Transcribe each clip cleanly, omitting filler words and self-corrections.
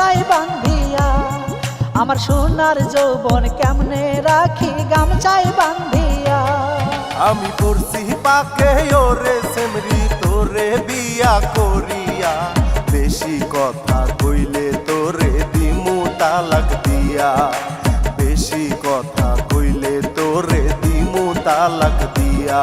গামছায় বান্ধিয়া। আমার সোনার যৌবন কেমনে রাখি গামছায় বান্ধিয়া। আমি পড়ছি পাকে ওরে সেমরি তোরে বিয়া করিয়া, বেশি কথা কইলে তোরে দিমু তালাক দিয়া, বেশি কথা কইলে তোরে দিমু তালাক দিয়া।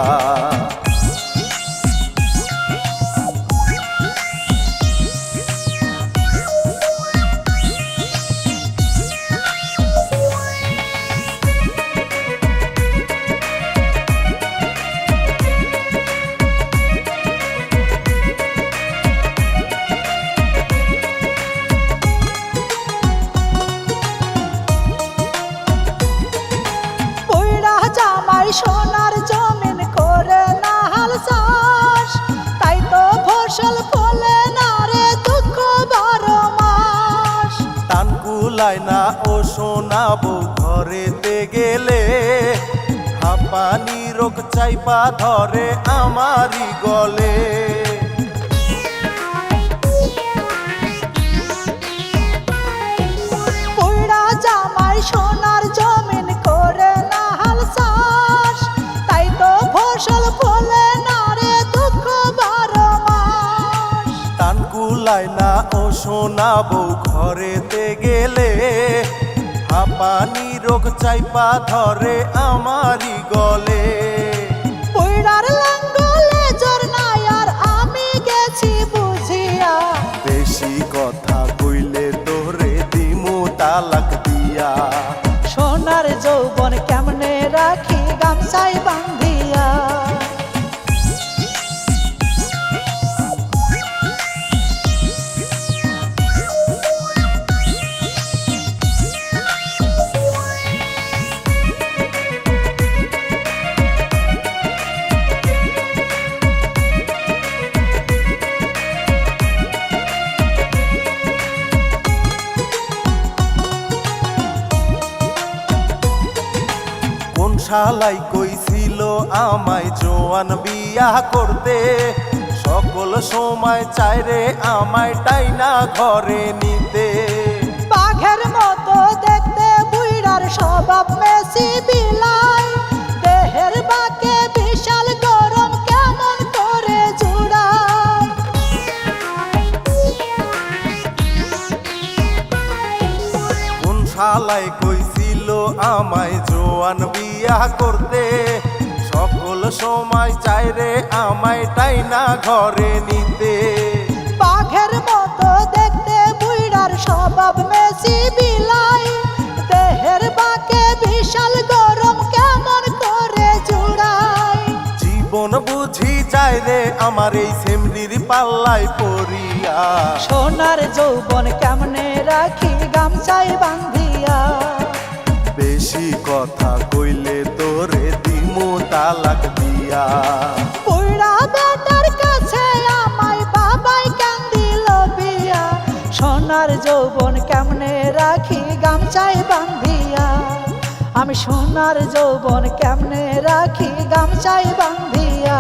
সোনার জমিন করে না হাল চাষ, তাই তো ফসল ফলে না রে দুঃখ 12 মাস। টান কুলায় না ও শোনাবো ঘরেতে গেলে, হাঁপানি রোগ চাইপা ধরে আমারই গলে। পুইড়া জামাই সোনার জমিন করে না হাল চাষ, তাই তো ফসল ফলে না রে দুঃখ 12 মাস। টান কুলায় না ও শোনাবো ঘরেতে গেলে, হাঁপানি রোগ চাইপা ধরে আমারই গলে। পুইড়ার লাঙ্গলে জোর নাই আর আমি গেছি বুঝিয়া, বেশি কথা কইলে তোরে দিমু তালাক দিয়া। সোনার যৌবন কেমনে রাখি গামছায় বান্ধিয়া। শালাই কইছিল আমায় জোয়ান বিয়া করতে, সকল সময় চাইরে আমায় টাইনা ঘরে নিতে। বাঘের মতো দেখতে বুইড়ার স্বভাব মেসি বিলাই, দেহের বাকে বিশাল গরম কেমন করে জুড়ায়। কোন শালাই কইছিল আমায় জোয়ান বিয়া করতে, সকল সময় চাইরে আমায় টাইনা ঘরে নিতে। বাঘের মতো দেখতে বুইড়ার স্বভাব মেসি বিলাই, দেহের বাকে বিশাল গরম কেমন করে জুড়ায়। জীবন বুঝি চাইরে আমার এই সেমরির পাল্লায় পড়িয়া। সোনার যৌবন কেমনে রাখি গামছায় বান্ধিয়া। বেশি কথা কইলে তোরে দিমু তালাক দিয়া। পুইড়া বেটার কাছে আমায় বাবাই কান্দিল বিয়া, সোনার যৌবন কেমনে রাখি গামছায় বান্ধিয়া। আমি সোনার যৌবন কেমনে রাখি গামছায় বান্ধিয়া।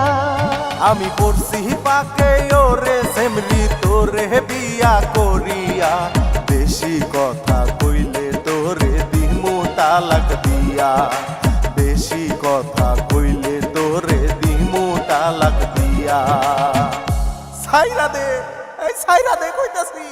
আমি পড়ছি পাকে ওরে সেমরি তোরে বিয়া করিয়া, বেশি কথা কইলে তোরে দিমু তালাক দিয়া, বেশি কথা কইলে তোরে দিমু তালাক দিয়া। সাইরা দে, এই সাইরা দে কইতাছি।